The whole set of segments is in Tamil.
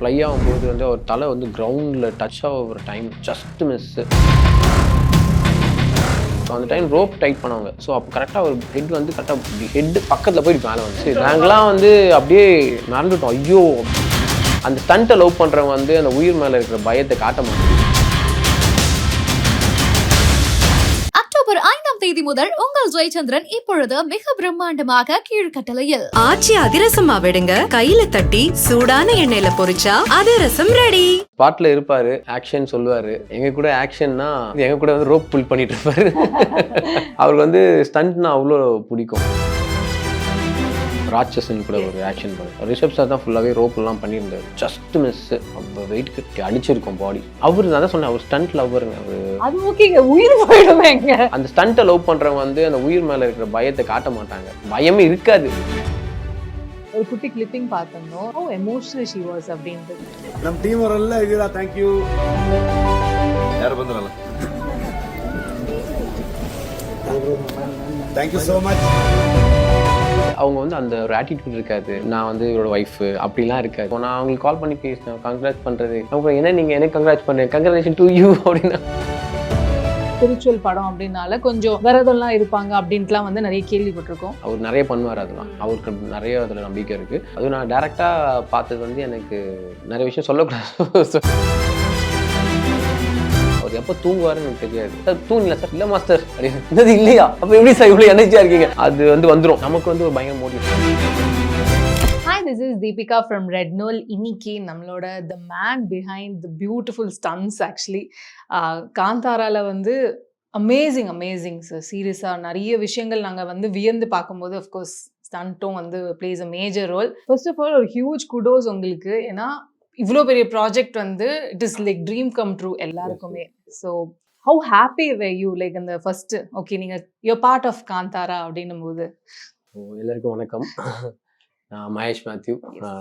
ஃப்ளை ஆகும்போது வந்து அவர் தலை வந்து கிரவுண்டில் டச் ஆகிற டைம் ஜஸ்ட் மிஸ்ஸு. அந்த டைம் ரோப் டைட் பண்ணுவாங்க. ஸோ அப்போ கரெக்டாக ஒரு ஹெட் வந்து கரெக்டாக ஹெட் பக்கத்தில் போயிட்டு மேலே வந்து நாங்களாம் வந்து அப்படியே மறந்துட்டோம். ஐயோ, அந்த ஸ்டண்ட்டை லவ் பண்ணுறவங்க வந்து அந்த உயிர் மேலே இருக்கிற பயத்தை காட்ட மாட்டாங்க. அக்டோபர் 5ஆம் தேதி முதல் உங்கள் ஜெயச்சந்திரன் இப்பொழுது மிக பிரம்மாண்டமாக கீழ்கட்டளையில் ஆச்சி அதிரசமா விடுங்க, கையில தட்டி சூடான எண்ணெயில பொரிச்சா அதிரசம் ரெடி. ஸ்பாட்ல இருப்பாரு, ஆக்ஷன் சொல்லுவாரு. எங்க கூட ஆக்ஷன்னா எங்க கூட வந்து ரோப் புல் பண்ணிட்டு இருப்பாரு. அவருக்கு வந்து ஸ்டண்ட்னா அவ்வளோ பிடிக்கும். ராட்சசன் கூட ஒரு ஆக்ஷன் பண்ணு. ரிஷப் சார் தான் ஃபுல்லாகவே ரோப் எல்லாம் பண்ணியிருந்தாரு. Just miss. அப்போ வெயிட் கட்டி அடிச்சிருக்கோம் பாடி. அவரு நான் தான் சொன்னேன், அவர் ஸ்டண்ட் லவ்வருங்க. அவரு அது ஓகேங்க, உயிர் போயிடுவேங்க. அந்த ஸ்டண்ட்டை லவ் பண்றவங்க வந்து அந்த உயிர் மேல இருக்கிற பயத்தை காட்ட மாட்டாங்க. பயமே இருக்காது. ஒரு குட்டி கிளிப்பிங் பார்த்தோம். ஓ எமோஷனல் ஷி வாஸ் அப்படின்றது. ನಮ್ಮ ಟೀಮ್ ಅವರೆಲ್ಲ ಇದ್ದೀರಾ, ಥ್ಯಾಂಕ್ ಯು. ಯಾರು ಬಂದ್ರಲ್ಲ, ಥ್ಯಾಂಕ್ ಯು ಸೋ ಮಚ್. அவங்க வந்து அந்த ஒரு ஆட்டிடியூட் இருக்காது. நான் வந்து இவரோட ஒய்ஃப் அப்படிலாம் இருக்காது. நான் அவங்களுக்கு கால் பண்ணி பேசினேன், கங்க்ராட் பண்றது. அவங்க என்ன நீங்க எனக்கு கங்க்ராட் பண்ணுங்க, கங்க்ராச்சுலேஷன் டு யூ அப்படின்னா. ஸ்பிரிச்சுவல் படம் அப்படின்னால கொஞ்சம் விரதம்லாம் இருப்பாங்க அப்படின்ட்டுலாம் வந்து நிறைய கேள்விப்பட்டிருக்கோம். அவர் நிறைய பண்ணுவார். அதெல்லாம் அவருக்கு நிறைய அதில் நம்பிக்கை இருக்குது. அது நான் டேரெக்டாக பார்த்தது வந்து எனக்கு நிறைய விஷயம் சொல்லக்கூடாது. அவர் எப்போ தூங்குவாருன்னு எனக்கு தெரியாது. சார் தூங்கல சார், இல்லை மாஸ்டர் அப்படின்னு இல்லையா, அப்போ எப்படி சார் இவ்வளோ எனர்ஜியாக இருக்கீங்க, அது வந்து வந்துடும். நமக்கு வந்து ஒரு பயங்கர motivation. Hi, this is Deepika from Red Knoll. இன்னைக்கு நம்மளோட the man behind the beautiful stunts actually. காந்தாரால வந்து அமேசிங் சார். சீரியஸாக நிறைய விஷயங்கள் நாங்கள் வந்து வியந்து பார்க்கும்போது அஃப்கோர்ஸ் ஸ்டண்ட்டும் வந்து plays a major role. First of all ஒரு ஹியூஜ் குடோஸ் உங்களுக்கு. ஏன்னா இவ்வளோ பெரிய ப்ராஜெக்ட் வந்து it is like dream come true எல்லாருக்குமே. So how happy were you like அந்த ஃபர்ஸ்ட் ஓகே நீங்கள் யூர் பார்ட் ஆஃப் காந்தாரா அப்படின்னும் போது? எல்லாருக்கும் வணக்கம். நான் மகேஷ் மேத்யூ,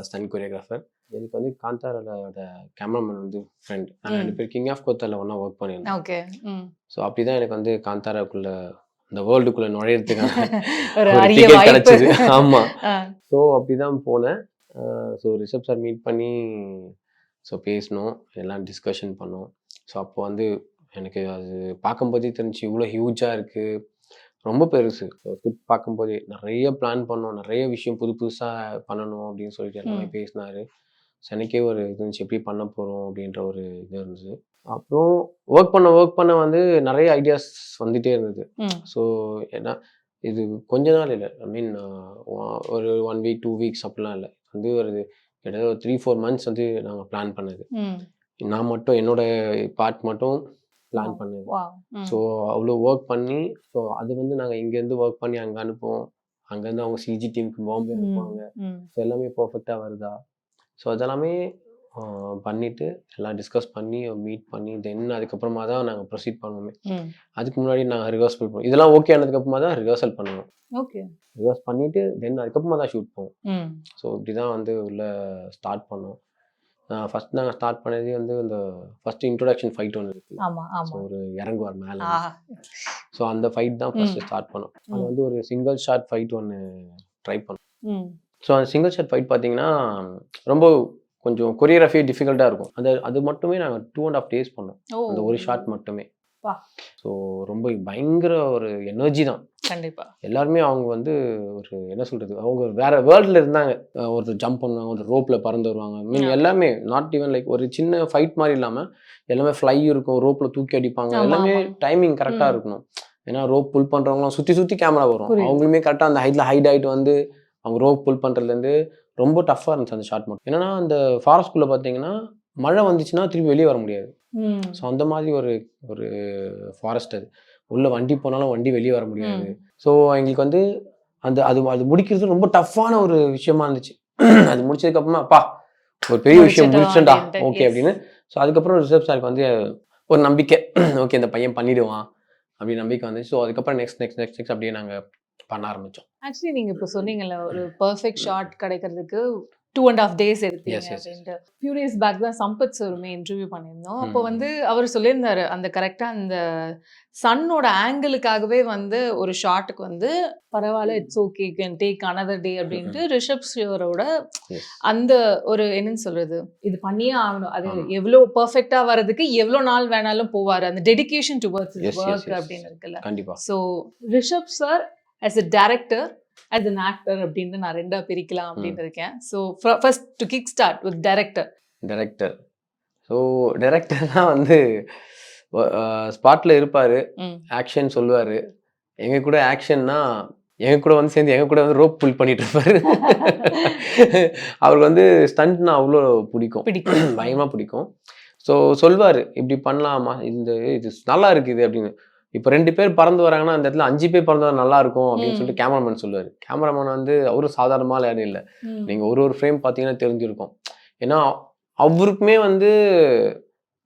ஸ்டன் கொரியோகிராஃபர். எனக்கு வந்து காந்தாரோட கேமராமேன் வந்து ஃப்ரெண்ட். நாங்கள் 2 பேர் கிங் ஆஃப் கோத்தால ஒன்றா ஒர்க் பண்ணியிருந்தோம். ஓகே. ஸோ அப்படி தான் எனக்கு வந்து காந்தாராக்குள்ள இந்த வேர்ல்டுக்குள்ளே நுழையிறதுக்கான ஒரு ஒரு அரிய டிக்கெட் வாய்ப்பு. கிடச்சிது. ஆமாம். ஸோ அப்படி தான் போனேன். ஸோ ரிஷப் சார் மீட் பண்ணி ஸோ பேசினோம், எல்லாம் டிஸ்கஷன் பண்ணோம். ஸோ அப்போ வந்து எனக்கு அது பார்க்கும்போதே தெரிஞ்சு இவ்வளோ ஹியூஜாக இருக்குது, ரொம்ப பெருசு. ஸ்கிரிப்ட் பார்க்கும்போதே நிறைய பிளான் பண்ணோம், நிறைய விஷயம் புதுசாக பண்ணணும் அப்படின்னு சொல்லிட்டு எல்லாமே பேசினாரு. ஸோ எனக்கே ஒரு இது இருந்துச்சு, எப்படி பண்ண போகிறோம் அப்படின்ற ஒரு இது இருந்துச்சு. அப்புறம் ஒர்க் பண்ண வந்து நிறைய ஐடியாஸ் வந்துகிட்டே இருந்தது. ஸோ ஏன்னா இது கொஞ்ச நாள் இல்லை, ஐ மீன் ஒரு 1 வீக் 2 வீக்ஸ் அப்படிலாம் இல்லை, வந்து ஒரு கிட்டத்தட்ட ஒரு 3-4 மந்த்ஸ் வந்து நாங்கள் பிளான் பண்ணது. நான் மட்டும் என்னோட பார்ட் மட்டும் பிளான் பண்ணது. ஸோ அவ்வளோ ஒர்க் பண்ணி, ஸோ அது வந்து நாங்கள் இங்கேருந்து ஒர்க் பண்ணி அங்கே அனுப்புவோம். அங்கேருந்து அவங்க சிஜி டீமுக்கு பாம்பே அனுப்புவாங்க. ஸோ எல்லாமே பர்ஃபெக்டாக வருதா, ஸோ அதெல்லாமே பண்ணிவிட்டு எல்லாம் டிஸ்கஸ் பண்ணி மீட் பண்ணி தென் அதுக்கப்புறமா தான் நாங்கள் ப்ரொசீட் பண்ணுவோமே. அதுக்கு முன்னாடி நாங்கள் ரிஹர்சல் பண்ணுவோம். இதெல்லாம் ஓகே ஆனதுக்கப்புறமா தான் ரிஹர்சல் பண்ணுவோம். ஓகே. ரிஹர்ஸ் பண்ணிவிட்டு தென் அதுக்கப்புறமா தான் ஷூட் போவோம். ஸோ இப்படி தான் வந்து உள்ளே ஸ்டார்ட் பண்ணோம். ஃபர்ஸ்ட் நாங்கள் ஸ்டார்ட் பண்ணதே வந்து இந்த ஃபர்ஸ்ட் இன்ட்ரோடக்ஷன் ஃபைட் ஒன்று இருக்குல்ல, ஸோ ஒரு இறங்குவார் மேலே. ஸோ அந்த ஃபைட் தான் ஃபர்ஸ்ட் ஸ்டார்ட் பண்ணோம். அது வந்து ஒரு சிங்கிள் ஷாட் ஃபைட் ஒன்று ட்ரை பண்ணோம். ஸோ அந்த சிங்கிள் ஷாட் ஃபைட் பார்த்தீங்கன்னா ரொம்ப கொஞ்சம் கொரியோகிராஃபி டிஃபிகல்ட்டாக இருக்கும். அது மட்டுமே நாங்கள் 2.5 days பண்ணோம், அந்த ஒரு ஷாட் மட்டுமே. ஸோ ரொம்ப பயங்கர ஒரு எனர்ஜி தான். கண்டிப்பாக எல்லாருமே அவங்க வந்து ஒரு என்ன சொல்கிறது, அவங்க வேற வேர்ல்டில் இருந்தாங்க. ஒருத்தர் ஜம்ப் பண்ணுவாங்க, ஒரு ரோப்பில் பறந்து வருவாங்க. மீன் எல்லாமே நாட் ஈவன் லைக் ஒரு சின்ன ஃபைட் மாதிரி இல்லாமல் எல்லாமே ஃப்ளை இருக்கும், ரோப்பில் தூக்கி அடிப்பாங்க. எல்லாமே டைமிங் கரெக்டாக இருக்கணும். ஏன்னா ரோப் புல் பண்ணுறவங்களாம் சுற்றி கேமரா வரும், அவங்களுமே கரெக்டாக அந்த ஹைட் ஆகிட்டு வந்து அவங்க ரோப் புல் பண்ணுறதுலேருந்து ரொம்ப டஃப்பாக இருந்துச்சு அந்த ஷாட் மட்டும். என்னன்னா அந்த ஃபாரஸ்ட்குள்ளே பார்த்தீங்கன்னா மழை வந்துச்சுன்னா திருப்பி வெளியே வர முடியாது. ஸோ அந்த மாதிரி ஒரு ஃபாரஸ்ட். அது உள்ள வண்டி போனாலும் வண்டி வெளியே வர முடியாது. ஸோ எங்களுக்கு வந்து அது முடிக்கிறது ரொம்ப டஃப்பான ஒரு விஷயமா இருந்துச்சு. அது முடிச்சதுக்கப்புறமா அப்பா ஒரு பெரிய விஷயம் முடிச்சுட்டா ஓகே அப்படின்னு. ஸோ அதுக்கப்புறம் ரிஷப் சாருக்கு வந்து ஒரு நம்பிக்கை, ஓகே இந்த பையன் பண்ணிடுவான் அப்படின்னு நம்பிக்கை வந்துச்சு. ஸோ அதுக்கப்புறம் நெக்ஸ்ட் அப்படியே நாங்கள் பண்ண ஆரம்பித்தோம். ஆக்சுவலி நீங்கள் இப்போ சொன்னீங்கல்ல, ஒரு பர்ஃபெக்ட் ஷாட் கிடைக்கிறதுக்கு 2.5 days எடுத்தீங்க Yes, yes, yes. அப்படின்ட்டு. ஃபியூ டேஸ் பேக் தான் சம்பத் சாருமே இன்டர்வியூ பண்ணியிருந்தோம். அப்போ ம். வந்து அவர் சொல்லியிருந்தாரு அந்த கரெக்டா அந்த சன்னோட ஆங்கிளுக்காகவே வந்து ஒரு ஷாட்டுக்கு வந்து பரவாயில்ல it's okay can take another டே அப்படின்ட்டு ரிஷப் ஷிவரோட Yes. அந்த ஒரு என்னன்னு சொல்றது இது பண்ணியே ஆகணும் அது ஆமா. எவ்வளோ பர்ஃபெக்டா வர்றதுக்கு எவ்வளோ நாள் வேணாலும் போவாரு அந்த dedication towards Yes, yes, work yes. அப்படின்னு இருக்குல்ல. கண்டிப்பா. So Rishab sir as a director as an actor அப்படின்னு நான் ரெண்டா பிரிக்கலாம் அப்படின்னு இருக்கேன். So first to kick start with director. Director. So டைரக்டர்னா வந்து ஸ்பாட்ல இருப்பாரு, ம். ஆக்ஷன் சொல்லுவாரு. எங்க கூட ஆக்ஷன்னா எங்க கூட வந்து சேர்ந்து எங்க கூட வந்து ரோப் புல் பண்ணிட்டு இருப்பாரு. அவருக்கு வந்து ஸ்டண்ட்னா அவ்வளோ பிடிக்கும், பிடிக்கும். பயங்கரமா பிடிக்கும். ஸோ சொல்வாரு இப்படி பண்ணலாமா, இது நல்லா இருக்குது அப்படின்னு. இப்போ 2 பேர் பறந்து வராங்கன்னா அந்த இடத்துல 5 பேர் பறந்து வர நல்லா இருக்கும் அப்படின்னு ம். சொல்லிட்டு கேமராமேன் சொல்லுவாரு. கேமராமேன் வந்து அவரும் சாதாரணமான யாரும் இல்லை. ம். நீங்க ஒரு ஃப்ரேம் பார்த்தீங்கன்னா தெரிஞ்சிருக்கும். ஏன்னா அவருக்குமே வந்து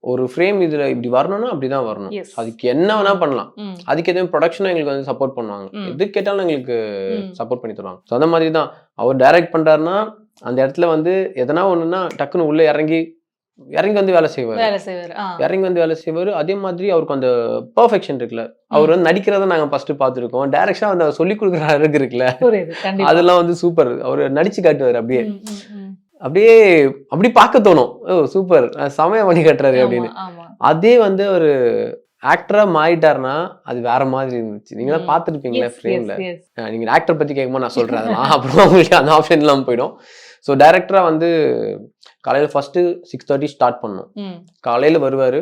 ஒரு ஃப்ரேம் இதுல இப்படி வரணும்னா அப்படிதான் வரணும். Yes. அதுக்கு என்ன வேணா பண்ணலாம். ம். அதுக்கு எதுவும் ப்ரொடக்ஷனும் எங்களுக்கு வந்து சப்போர்ட் பண்ணுவாங்க. ம். எது கேட்டாலும் எங்களுக்கு ம். சப்போர்ட் பண்ணி தருவாங்க. ஸோ அந்த மாதிரி தான் அவர் டைரக்ட் பண்றாருன்னா அந்த இடத்துல வந்து எதனா ஒண்ணுன்னா டக்குன்னு உள்ள இறங்கி வந்து வேலை செய்வார். வேலை செய்வாரு. இறங்கி வந்து வேலை செய்வார். அதே மாதிரி அவருக்கு அந்த பெர்ஃபெக்ஷன் இருக்குல்ல, அவர் வந்து நடிக்கிறத நாங்க ஃபர்ஸ்ட் பார்த்துருக்கோம். டைரக்ஷனா வந்து அவர் சொல்லி கொடுக்குற அழகு இருக்குல்ல, புரியுது கண்டிப்பா. அதெல்லாம் வந்து சூப்பர். அவர் நடிச்சு காட்டுவார். அப்படியே ம், ம், ம். அப்படியே அப்படி பார்க்க தோணும். ஓ சூப்பர், சமயம் பண்ணி கட்டுறாரு ஆமா, அப்படின்னு. ஆமா. அதே வந்து ஒரு ஆக்டரா மாறிட்டாருன்னா அது வேற மாதிரி இருந்துச்சு. நீங்க தான் ம். பார்த்துருப்பீங்களா Yes, ஃப்ரேம்ல. yes, yes. நீங்க ஆக்டர் பத்தி கேட்கும்போது நான் சொல்றேன் அதெல்லாம். அப்புறம் உங்களுக்கு அந்த ஆப்ஷன் இல்லாமல் போயிடும். ஸோ டைரக்டரா வந்து காலையில ஃபர்ஸ்ட் 6:30 ஸ்டார்ட் பண்ணணும். ம். காலையில வருவாரு,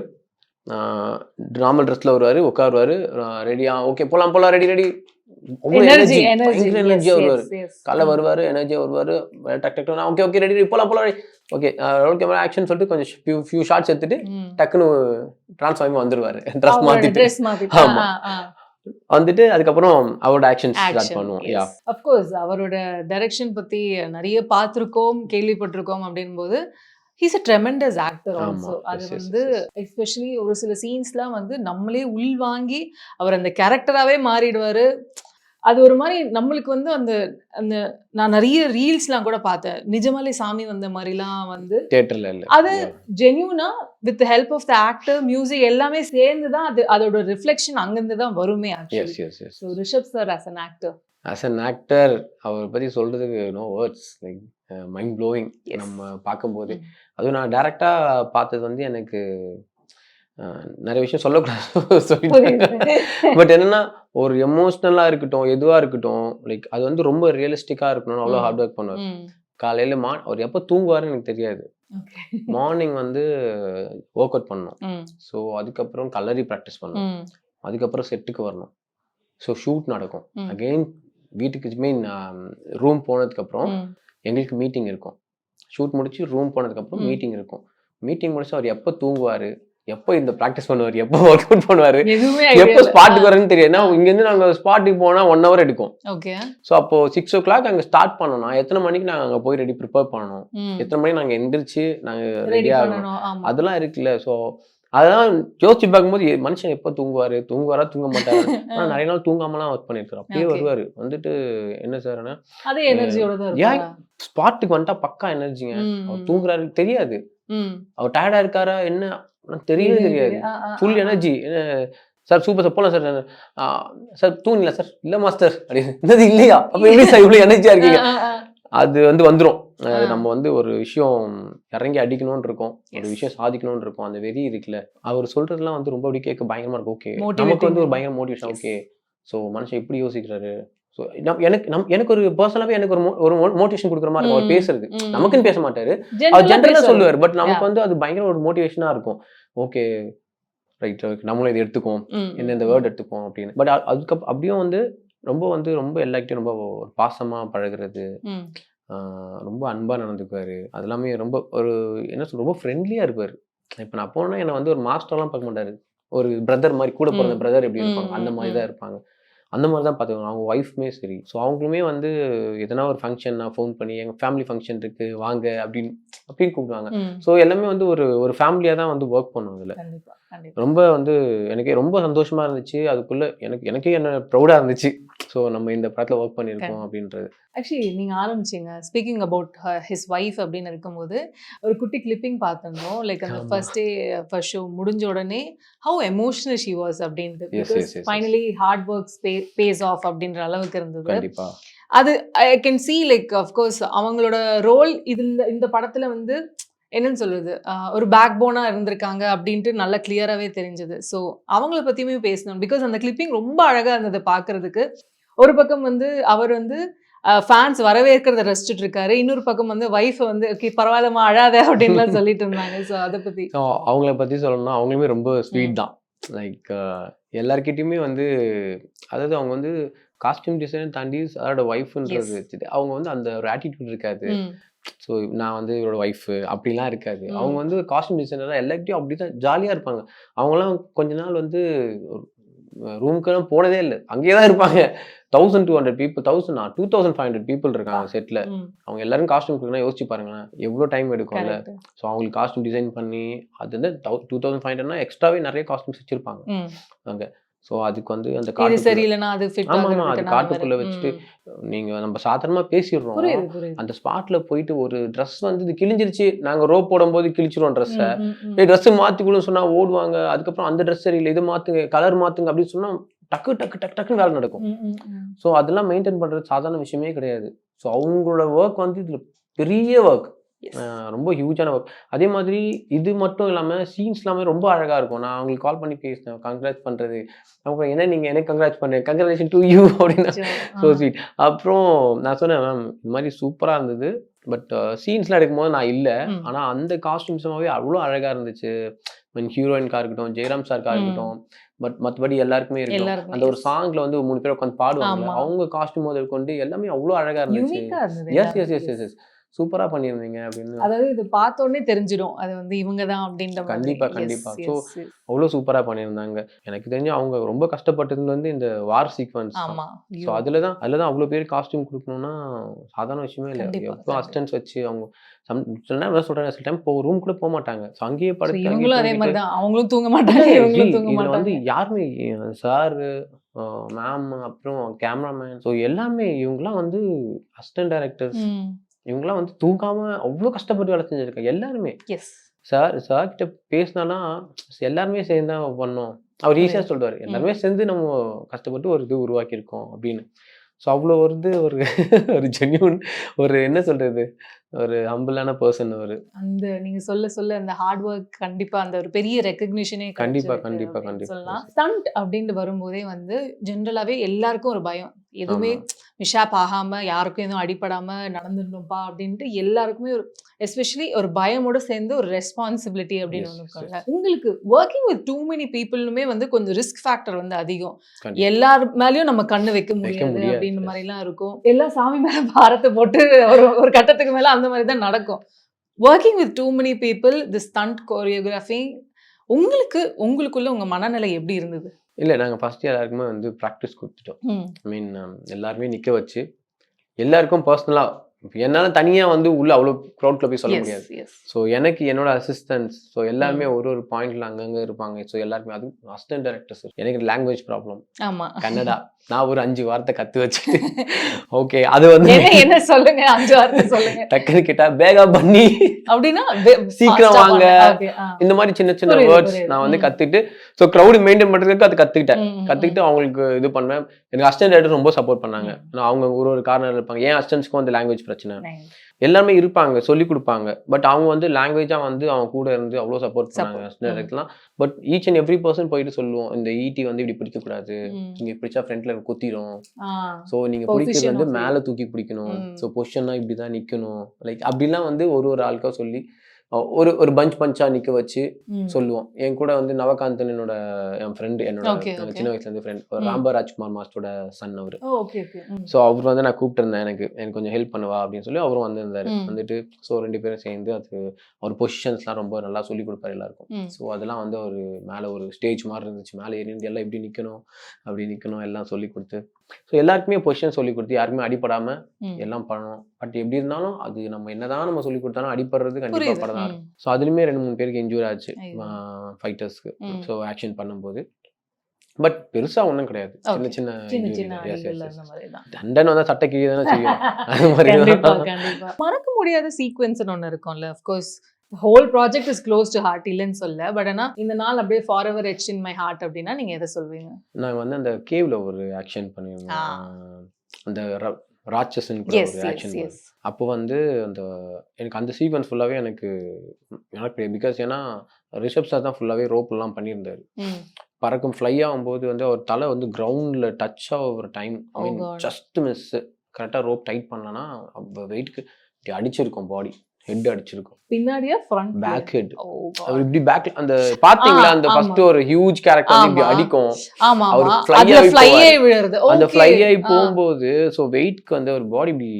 நார்மல் ட்ரெஸ்ல வருவாரு, உட்காருவாரு, ரெடியா ஓகே போலாம் ரெடி Energy, energy. எனர்ஜியா Yes, வருவாரு. yes, yes. காலைல வருவாரு, எனர்ஜியா வருவாரு, டக் டக் ஓகே ரெடி போலாம் ஓகே ரோல் கேமரா ஆக்ஷன் சொல்லிட்டு கொஞ்சம் ஃபியூ ஷாட்ஸ் எடுத்துட்டு ம். டக்குன்னு டிரான்ஸ்ஃபார்ம் வந்துருவாரு. ட்ரெஸ் அவரோட மாத்திட்டு dress மாத்திட்டு. ஆமா. வந்துட்டு அதுக்கப்புறம் அவரோட ஆக்ஷன் ஸ்டார்ட் பண்ணுவோம். யா அஃப்கோர்ஸ் அவரோட டைரக்ஷன் பத்தி நிறைய பார்த்திருக்கோம், கேள்விப்பட்டிருக்கோம் அப்படின்போது he's a tremendous actor also. ஆமா. அது Yes, yes, வந்து yes. எஸ்பெஷலி ஒரு சில சீன்ஸ்லாம் வந்து நம்மளே உள்வாங்கி அவர் அந்த கேரக்டராகவே மாறிடுவாரு. அது ஒரு மாதிரி நம்மளுக்கு வந்து அந்த அந்த நான் நிறைய ரீல்ஸ்லாம் கூட பார்த்தேன். நிஜமாலே சாமி வந்த மாதிரிலாம் வந்து தியேட்டர்ல இல்ல. அது ஜென்யூனா with help of the actor music எல்லாமே சேர்ந்து தான் அதோட ரிஃப்ளெக்ஷன் அங்கிருந்து தான் வருமே yes actually. Yes yes. So Rishab sir as an actor. As an actor அவரை பத்தி சொல்றதுக்கு no words, like mind blowing. Yes. நம்ம பார்க்கும்போது ம். அதுவும் அதுவும் நான் டைரக்டா பார்த்தது வந்து எனக்கு நிறைய விஷயம் சொல்லக்கூடாது சொல்லிட்டு. பட் என்னன்னா ஒரு எமோஷ்னலா இருக்கட்டும், எதுவா இருக்கட்டும், லைக் அது வந்து ரொம்ப ரியலிஸ்டிக்கா இருக்கணும்னு அவ்வளோ ஹார்ட் ஒர்க் பண்ணுவார். காலையில அவர் எப்போ தூங்குவாருன்னு எனக்கு தெரியாது. மார்னிங் வந்து ஒர்க் அவுட் பண்ணணும். ஸோ அதுக்கப்புறம் கலரி ப்ராக்டிஸ் பண்ணணும். அதுக்கப்புறம் செட்டுக்கு வரணும். ஸோ ஷூட் நடக்கும். அகெயின் வீட்டுக்கு மீன் ரூம் போனதுக்கப்புறம் எங்களுக்கு மீட்டிங் இருக்கும். ஷூட் முடிச்சு ரூம் போனதுக்கப்புறம் மீட்டிங் இருக்கும். மீட்டிங் முடிச்சு அவர் எப்போ தூங்குவார், எப்போ இந்த ப்ராக்டிஸ் பண்ணுவார், எப்போ ஒர்க் அவுட் பண்ணுவார், எப்போ ஸ்பாட்டுக்கு வரணும்னு தெரியும். ஏன்னா இங்கேருந்து நாங்கள் ஸ்பாட்டுக்கு போனால் 1 hour எடுக்கும். ஓகே. ஸோ அப்போ 6 o'clock அங்கே ஸ்டார்ட் பண்ணணும். எத்தனை மணிக்கு நாங்கள் அங்கே போய் ரெடி ப்ரிப்பேர் பண்ணணும், எத்தனை மணிக்கு நாங்கள் எந்திரிச்சு நாங்கள் ரெடி ஆகணும், அதெல்லாம் இருக்குல்ல. ஸோ அதெல்லாம் யோசிச்சு பார்க்கும்போது மனுஷன் எப்போ தூங்குவாரா தூங்க மாட்டாரு. ஆனால் நிறைய நாள் தூங்காமலாம் ஒர்க் பண்ணியிருக்காரு. அப்படியே வருவார் வந்துட்டு என்ன சார் அதே எனர்ஜியோட தான் ஏன் ஸ்பாட்டுக்கு வந்துட்டா பக்கா எனர்ஜிங்க. அவர் தூங்குறாரு தெரியாது, அவர் டயர்டா இருக்காரா என்ன தெரியவே தெரியாது. Full energy. Sir super sir போலாம் சார், சார் தூங்கல சார், இல்ல மாஸ்டர் அப்படின்னு இல்லையா, அப்ப எப்படி சார் இவ்வளவு எனர்ஜியா இருக்கீங்க. அது வந்து வந்துடும். நம்ம வந்து ஒரு விஷயம் இறங்கி அடிக்கணும்னு இருக்கோம், ஒரு விஷயம் சாதிக்கணும்னு இருக்கும், அந்த வெறி இருக்குல்ல. அவர் சொல்றதுலாம் வந்து ரொம்ப அப்படி கேட்க பயங்கரமா இருக்கும். ஓகே நமக்கு வந்து ஒரு பயங்கர மோட்டிவேஷன். ஓகே ஸோ மனுஷன் இப்படி யோசிக்கிறாரு. ஸோ எனக்கு ஒரு பர்சனலாவே எனக்கு ஒரு மோட்டிவேஷன் கொடுக்குற மாதிரி இருக்கும் அவர் பேசுறது. நமக்குன்னு பேச மாட்டாரு, அவர் ஜென்ரலா சொல்லுவார். பட் நமக்கு வந்து அது பயங்கர ஒரு மோட்டிவேஷனா இருக்கும். ஓகே ரைட், நம்மளும் இதை எடுத்துக்குவோம், இந்த வேர்ட் எடுத்துக்குவோம் அப்படின்னு. பட் அதுக்கு அப்படியும் வந்து ரொம்ப எல்லார்கிட்டையும் ரொம்ப பாசமா பழகுறது, ரொம்ப அன்பா நடந்துக்குவாரு. அது எல்லாமே ரொம்ப ஒரு என்ன சொல்ற ரொம்ப ஃப்ரெண்ட்லியா இருப்பாரு. இப்போ நான் போனேன்னா என்னை வந்து ஒரு மாஸ்டர்லாம் பார்க்க மாட்டாரு, ஒரு பிரதர் மாதிரி, கூட பிறந்த பிரதர் எப்படி இருப்பாங்க அந்த மாதிரி தான் இருப்பாங்க. அந்த மாதிரி தான் பார்த்துக்கணும். அவங்க ஒய்ஃப்மே சரி. ஸோ அவங்களுமே வந்து எதனா ஒரு ஃபங்க்ஷன் நான் ஃபோன் பண்ணி எங்கள் ஃபேமிலி ஃபங்க்ஷன் இருக்கு வாங்க அப்படின்னு கூப்பிடுவாங்க. ஸோ எல்லாமே வந்து ஒரு ஃபேமிலியாக தான் வந்து ஒர்க் பண்ணுவோம். அதில் ரொம்ப வந்து எனக்கே ரொம்ப சந்தோஷமா இருந்துச்சு. அதுக்குள்ள எனக்கே என்ன ப்ரௌடாக இருந்துச்சு. ஸோ நம்ம இந்த படத்தில் ஒர்க் பண்ணியிருக்கோம் அப்படின்றது. ஆக்சுவலி நீங்க ஆரம்பிச்சீங்க ஸ்பீக்கிங் அபவுட் ஹிஸ் ஒய்ஃப் அப்படின்னு இருக்கும்போது ஒரு குட்டி கிளிப்பிங் பார்த்துருந்தோம். லைக் அந்த ஆமா. ஃபர்ஸ்ட் ஷோ முடிஞ்ச உடனே ஹவு எமோஷனல் ஷி வாஸ் அப்படின்ட்டு. Yes, yes, yes. Finally hard works pays off அப்படின்ற அளவுக்கு இருந்தது. கண்டிப்பா. அது I can see like of course அவங்களோட ரோல் இந்த படத்துல வந்து என்னன்னு சொல்றது ஒரு பேக் போனா இருந்திருக்காங்க அப்படின்ட்டு நல்லா கிளியராகவே தெரிஞ்சது. ஸோ அவங்கள பத்தியுமே பேசணும். பிகாஸ் அந்த கிளிப்பிங் ரொம்ப அழகா இருந்தது பார்க்கறதுக்கு. ஒரு பக்கம் வந்து அவர் வந்து ஃபேன்ஸ் வரவேற்கிறத ரசிச்சுட்டு இருக்காரு, இன்னொரு பக்கம் வந்து ஒய்ஃபை வந்து ஓகே பரவாயில்லம்மா அழாத அப்படின்லாம் சொல்லிட்டு இருந்தாங்க. ஸோ அதை பத்தி ஸோ அவங்கள பற்றி சொல்லணும்னா அவங்களுமே ரொம்ப ஸ்வீட் தான். லைக் எல்லார்கிட்டையுமே வந்து அதாவது அவங்க வந்து காஸ்டியூம் டிசைனை தாண்டி அதோட ஒய்ஃப்ன்றது வச்சுட்டு அவங்க வந்து அந்த ஒரு ஆட்டிடியூட் இருக்காது. ஸோ நான் வந்து இவரோட ஒய்ஃபு அப்படிலாம் இருக்காது. அவங்க வந்து காஸ்டியூம் டிசைனர் எல்லார்கிட்டையும் அப்படி தான் ஜாலியாக இருப்பாங்க. அவங்களாம் கொஞ்ச நாள் வந்து ரூமுக்கெல்லாம் போனதே இல்லை, அங்கேயே தான் இருப்பாங்க. 1200 people 2500 people இருக்காங்க செட்டில். அவங்க எல்லாரும் காஸ்டியூம் கொடுக்கணும் யோசிச்சு பாருங்களேன் எவ்வளோ டைம் எடுக்கும்ல. ஸோ அவங்களுக்கு காஸ்டியூம் டிசைன் பண்ணி அது வந்து 2500 எக்ஸ்ட்ராவே நிறைய காஸ்டியூம்ஸ் வச்சிருப்பாங்க அங்கே. ஸோ அதுக்கு வந்து அந்த அது காட்டுக்குள்ளே வச்சுட்டு நீங்கள் நம்ம சாதாரணமாக பேசிடுறோம். அந்த ஸ்பாட்டில் போயிட்டு ஒரு ட்ரெஸ் வந்து இது கிழிஞ்சிருச்சு, நாங்கள் ரோப் போடும்போது கிழிச்சிருவோம் ட்ரெஸ்ஸை, ட்ரெஸ்ஸு மாற்றிக்கணும்னு சொன்னால் ஓடுவாங்க. அதுக்கப்புறம் அந்த ட்ரெஸ் சரியில்லை, இது மாற்றுங்க, கலர் மாற்றுங்க அப்படின்னு சொன்னால் டக்குன்னு வேலை நடக்கும். ஸோ அதெல்லாம் மெயின்டைன் பண்ணுறது சாதாரண விஷயமே கிடையாது. ஸோ அவங்களோட ஒர்க் வந்து இதில் பெரிய ஒர்க், ரொம்ப ஹியூஜான ஒர்க். அதே மாதிரி இது மட்டும் இல்லாமல் சீன்ஸ் எல்லாமே ரொம்ப அழகாக இருக்கும். நான் அவங்களுக்கு கால் பண்ணி பேசினேன், கங்க்ராட்ஸ் பண்ணுறது. அவங்க என்ன நீங்கள் எனக்கு கங்க்ராட்ஸ் பண்ணுறேன், கங்க்ராச்சுலேஷன் டு யூ அப்படின்னு. So sweet. அப்புறம் நான் சொன்னேன் மேம் இது மாதிரி சூப்பராக இருந்தது, பட் சீன்ஸ்லாம் எடுக்கும்போது நான் இல்லை, ஆனால் அந்த காஸ்டியூம்ஸாகவே அவ்வளோ அழகாக இருந்துச்சு. மீன் ஹீரோயின்காக இருக்கட்டும், ஜெயராம் சாருக்காக இருக்கட்டும், பட் மற்றபடி எல்லாருக்குமே இருக்கும். அந்த ஒரு சாங்ல வந்து 3 பேர் உட்காந்து பாடுவாங்க, அவங்க காஸ்டியூம் முதல் கொண்டு எல்லாமே அவ்வளோ அழகாக இருந்துச்சு. Yes yes yes yes yes சூப்பரா பண்ணியிருந்தீங்க அப்படின்னு. அதாவது இது பார்த்த உடனே தெரிஞ்சிடும் அது வந்து இவங்க தான் அப்படின்ற மாதிரி. கண்டிப்பா. ஸோ அவ்வளோ சூப்பரா பண்ணியிருந்தாங்க. எனக்கு தெரிஞ்சு அவங்க ரொம்ப கஷ்டப்பட்டது வந்து இந்த வார் சீக்வன்ஸ். ஸோ அதுல தான் அவ்வளோ பேர் காஸ்டியூம் கொடுக்கணும்னா சாதாரண விஷயமே இல்லை. எப்போ அசிஸ்டன்ஸ் வச்சு அவங்க சொல்றேன், சில டைம் ரூம் கூட போக மாட்டாங்க. ஸோ அங்கேயே படுத்து அதே மாதிரி தான் அவங்களும் தூங்க மாட்டாங்க, இவங்களும் தூங்க மாட்டாங்க. வந்து யாருமே சார், மேம், அப்புறம் கேமராமேன், ஸோ எல்லாமே இவங்கெல்லாம் வந்து அசிஸ்டன்ட் டைரக்டர்ஸ், இவங்கெல்லாம் வந்து தூங்காம அவ்வளோ கஷ்டப்பட்டு வேலை செஞ்சிருக்காங்க எல்லாருமே. சார் கிட்ட பேசினாலாம் எல்லாருமே சேர்ந்து தான் பண்ணோம். அவர் ஈஸியாக சொல்லுவார், எல்லாருமே சேர்ந்து நம்ம கஷ்டப்பட்டு ஒரு இது உருவாக்கியிருக்கோம் அப்படின்னு. ஸோ அவ்வளோ ஒரு ஜென்யூன் ஒரு என்ன சொல்றது, ஒரு ஹம்பிளான பர்சன் அவர். அந்த நீங்க சொல்ல அந்த ஹார்ட் ஒர்க் கண்டிப்பா அந்த ஒரு பெரிய ரெகக்னிஷனே கண்டிப்பா சொல்லலாம். ஸ்டண்ட் அப்படின்னு வரும்போதே வந்து ஜென்ரலாவே எல்லாருக்கும் ஒரு பயம், எதுவுமே மிஷாப் ஆகாம யாருக்கும் எதுவும் அடிப்படாம நடந்துடணும்ப்பா அப்படின்ட்டு எல்லாருக்குமே ஒரு எஸ்பெஷலி ஒரு பயமோட சேர்ந்து ஒரு ரெஸ்பான்சிபிலிட்டி அப்படின்னு ஒன்று இருக்காங்க. உங்களுக்கு ஒர்க்கிங் வித் டூ மெனி பீப்புள்னுமே வந்து கொஞ்சம் ரிஸ்க் ஃபேக்டர் வந்து அதிகம். எல்லார் மேலேயும் நம்ம கண்ணு வைக்க முடியாது அப்படின்ற மாதிரிலாம் இருக்கும். எல்லாம் சாமி மேல பாரத்தை போட்டு ஒரு கட்டத்துக்கு மேல அந்த மாதிரி தான் நடக்கும். Working with too many people, the stunt choreography, உங்களுக்குள்ள உங்க மனநிலை எப்படி இருந்தது? இல்லை, நாங்கள் ஃபர்ஸ்ட் எல்லாருக்குமே வந்து ப்ராக்டிஸ் கொடுத்துட்டோம். ஐ மீன் எல்லாருமே நிற்க வச்சு எல்லாருக்கும் பர்சனலாக, என்னால் தனியாக வந்து உள்ள அவ்வளோ க்ரௌட்ல போய் சொல்ல முடியாது. ஸோ எனக்கு என்னோட அசிஸ்டன்ஸ், ஸோ எல்லாருமே ஒரு பாயிண்ட்ல அங்கங்கே இருப்பாங்க. ஸோ எல்லாருமே அது அசிஸ்டன்ட் டைரக்டர்ஸ். எனக்கு லாங்குவேஜ் ப்ராப்ளம், கன்னடா. நான் ஒரு 5 வார்த்தை கற்று வச்சு ஓகே அது வந்து என்ன சொல்லுங்க, 5 வார்த்தை சொல்லுங்க. டக்குன்னு கேட்டா பேகா பண்ணி அப்படின்னா சீக்கிரம் வாங்க, இந்த மாதிரி சின்ன வேர்ட்ஸ் நான் வந்து கத்துக்கிட்டு, ஸோ க்ரௌடு மெயின்டைன் பண்ணுறதுக்கு அது கற்றுக்கிட்டு அவங்களுக்கு இது பண்ணேன். எனக்கு அசிஸ்டன்ட் டைரக்டர் ரொம்ப சப்போர்ட் பண்ணாங்க. அவங்க ஒரு கார்னர் இருப்பாங்க, ஏன் அசிஸ்டன்ஸ்க்கும் வந்து லாங்குவேஜ் பிரச்சனை, எல்லாருமே இருப்பாங்க, சொல்லி கொடுப்பாங்க. பட் அவங்க வந்து லாங்குவேஜா வந்து அவங்க கூட இருந்து அவ்வளோ சப்போர்ட் பண்ணாங்க அசிஸ்டன்ட் டைரக்டர்லாம். But each and every person போயிட்டு சொல்லுவோம், இந்த ஈட்டி வந்து இப்படி பிடிக்க கூடாது, நீங்க பிடிச்சா ஃப்ரண்ட்ல குத்திரும், ஸோ நீங்க பிடிக்கிறது வந்து மேலே தூக்கி பிடிக்கணும், ஸோ பொசிஷன்னா இப்படிதான் நிக்கணும், லைக் அப்படிலாம் வந்து ஒரு ஆளுக்கா சொல்லி ஒரு பஞ்சா நிக்க வச்சு சொல்லுவோம். என் கூட வந்து நவகாந்தன் என் ஃப்ரெண்டு, என்னோட சின்ன வயசுல இருந்து ஃப்ரெண்ட், ராம்பா ராஜ்குமார் மாஸ்டரோட சன் அவரு. ஸோ அவர் வந்து நான் கூப்பிட்டு இருந்தேன், எனக்கு கொஞ்சம் ஹெல்ப் பண்ணுவா அப்படின்னு சொல்லி அவரும் வந்திருந்தாரு. வந்துட்டு ஸோ 2 பேரும் சேர்ந்து அது அவர் பொசிஷன்ஸ்லாம் ரொம்ப நல்லா சொல்லி கொடுப்பாரு எல்லாருக்கும். ஸோ அதெல்லாம் வந்து ஒரு மேலே ஒரு ஸ்டேஜ் மாதிரி இருந்துச்சு, மேலே ஏறி எல்லாம் எப்படி நிக்கணும் அப்படி நிக்கணும் எல்லாம் சொல்லி கொடுத்து, ஸோ எல்லாருக்குமே பொசிஷன் சொல்லி கொடுத்து யாருக்குமே அடிப்படாம எல்லாம் பண்ணணும். பட் எப்படி இருந்தாலும் அது நம்ம என்னதான் நம்ம சொல்லி கொடுத்தாலும் அடிப்படுறது கண்டிப்பா படம். ஸோ அதுலயுமே 2-3 பேருக்கு இன்ஜூரி ஆச்சு ஃபைட்டர்ஸ்க்கு. ஸோ ஆக்ஷன் பண்ணும்போது பட் பெருசா ஒண்ணும் கிடையாது. சின்ன Okay. சின்ன சின்ன சின்ன injury தான். Yes, yes, அடிகள் yes. அந்த மாதிரி தான். தண்டனை வந்தா சட்டை கிழிய தானே செய்யும். அது மாதிரி கண்டிப்பா தான். கண்டிப்பா மறக்க முடியாத சீக்வென்ஸ்னு ஒன்று இருக்கும்ல of course whole project is close to heart இல்லைன்னு சொல்ல பட் ஆனால் இந்த நாள் அப்படியே forever etch in my heart அப்படின்னா நீங்க எதை சொல்வீங்க? நாங்க வந்து அந்த கேவ்ல ஒரு ஆக்ஷன் பண்ணிருந்தோம். அந்த ராட்சசன் கூட எஸ் ஒரு எஸ் ஆக்ஷன். எஸ் அப்போ வந்து அந்த எனக்கு அந்த சீக்வன்ஸ் ஃபுல்லாவே எனக்கு பிகாஸ் ஏன்னா ரிஷப் சார் தான் ஃபுல்லாவே ரோப்லாம் பண்ணியிருந்தாரு. ம் பறக்கும் ஃப்ளை ஆகும்போது வந்து அவர் தலை வந்து கிரவுண்டில் டச் ஆகிற time I mean God. Just miss கரெக்டாக ரோப் டைட் பண்ணனா வெயிட்க்கு இப்படி அடிச்சிருக்கும், பாடி ஹெட் அடிச்சிருக்கும், பின்னாடியா ஃப்ரண்ட் பேக் ஹெட். ஓ அவர் இப்படி பேக் அந்த பாத்தீங்களா அந்த ஆமா. ஃபர்ஸ்ட் ஒரு ஹியூஜ் கேரக்டர் வந்து இப்படி ஆமா. அடிக்கும். ஆமா அவரு ஆமா fly அதுல ஆகி ஃப்ளை போவாரு. ஆகி விழுறது அந்த Okay. ஃப்ளை ஆகி போகும்போது ஸோ வெயிட்க்கு வந்து ஒரு பாடி இப்படி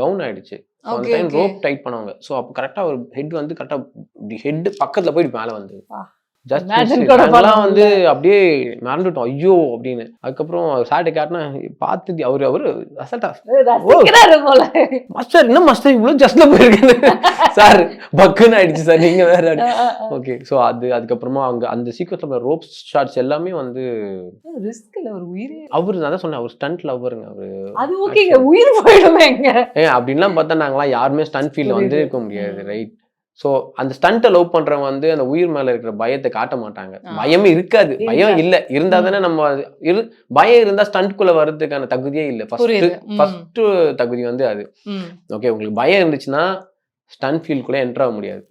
டவுன் ஆயிடுச்சு. ஸோ அந்த Okay, time okay. Rope tight பண்ணுவாங்க. ஸோ அப்போ கரெக்டாக ஒரு ஹெட் வந்து கரெக்டாக இப்படி ஹெட் பக்கத்துல போயிட்டு மேலே வந்து ஆ. ஜஸ்ட் Imagine கூட பண்ண நாங்களாம் வந்து முடியல. அப்படியே மறந்துட்டோம் ஐயோ அப்படின்னு. அதுக்கப்புறம் சார்ட்ட கேட்டனா பார்த்து அவரு அசல்ட்டா ரசிக்கிறாரு போல. மாஸ்டர் என்ன மாஸ்டர் இவ்வளோ ஜஸ்ட்ல போயிருக்கு சார் பக்குன்னு ஆயிடுச்சு சார் நீங்க வேற. ஓகே ஸோ அதுக்கப்புறமா அவங்க அந்த சீக்வன்ஸ்ல ரோப் ஷாட்ஸ் எல்லாமே வந்து ரிஸ்க்ல ஒரு உயிரே அவரு நான் தான் சொன்னேன் அவர் ஸ்டண்ட் லவ்வருங்க அவரு. அது ஓகேங்க உயிர் போயிடுமேங்க. அப்படின்லாம் பார்த்தா நாங்களாம் யாருமே ஸ்டண்ட் ஃபீல்ட்ல வந்து இருக்க முடியாது ரைட். ஸோ அந்த ஸ்டண்ட்டை லவ் பண்றவங்க வந்து அந்த உயிர் மேல இருக்கிற பயத்தை காட்ட மாட்டாங்க. பயமே இருக்காது, பயம் இல்ல. இருந்தா தானே நம்ம பயம் இருந்தா ஸ்டண்ட்குள்ள வர்றதுக்கான தகுதியே இல்லை. ஃபர்ஸ்ட் தகுதி வந்து அது. ஓகே உங்களுக்கு பயம் இருந்துச்சுன்னா ஸ்டண்ட் ஃபீல்டுக்குள்ளே என்டர் ஆக முடியாது.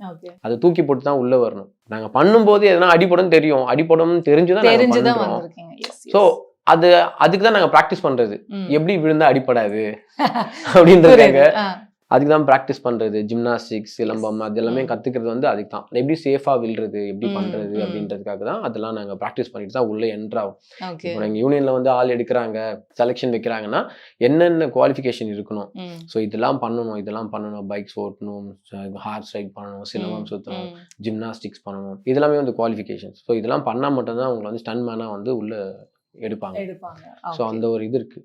அதை தூக்கி போட்டு தான் உள்ள வரணும். நாங்க பண்ணும்போது எதனா அடிப்படும் தெரியும், அடிப்படும் தெரிஞ்சுதான் பண்றோம். ஸோ அதுக்கு தான் நாங்க ப்ராக்டிஸ் பண்றது. எப்படி விழுந்தா அடிப்படாது அப்படின்றதுக்காக அதுக்கு தான் ப்ராக்டிஸ் பண்றது. ஜிம்னாஸ்டிக்ஸ், சிலம்பம் அது எல்லாமே கத்துக்கிறது வந்து அதுக்கு தான். எப்படி சேஃபா விழுறது, எப்படி பண்றது அப்படின்றதுக்காக தான் அதெல்லாம் நாங்க ப்ராக்டிஸ் பண்ணிட்டு தான் உள்ள என்டர் ஆகும். இப்போ எங்க யூனியன்ல வந்து ஆள் எடுக்கிறாங்க, செலெக்ஷன் வைக்கிறாங்கன்னா என்னென்ன குவாலிஃபிகேஷன் இருக்கணும், ஸோ இதெல்லாம் பண்ணணும், பைக்ஸ் ஓட்டணும், ஹார்ஸ் ரைட் பண்ணணும், சிலம்பம் சுத்தணும், ஜிம்னாஸ்டிக்ஸ் பண்ணணும், இதெல்லாமே வந்து குவாலிஃபிகேஷன்ஸ். ஸோ இதெல்லாம் பண்ணா மட்டும்தான் உங்களை வந்து ஸ்டன் மேனா வந்து உள்ள எடுப்பாங்க. ஸோ அந்த ஒரு இது இருக்கு.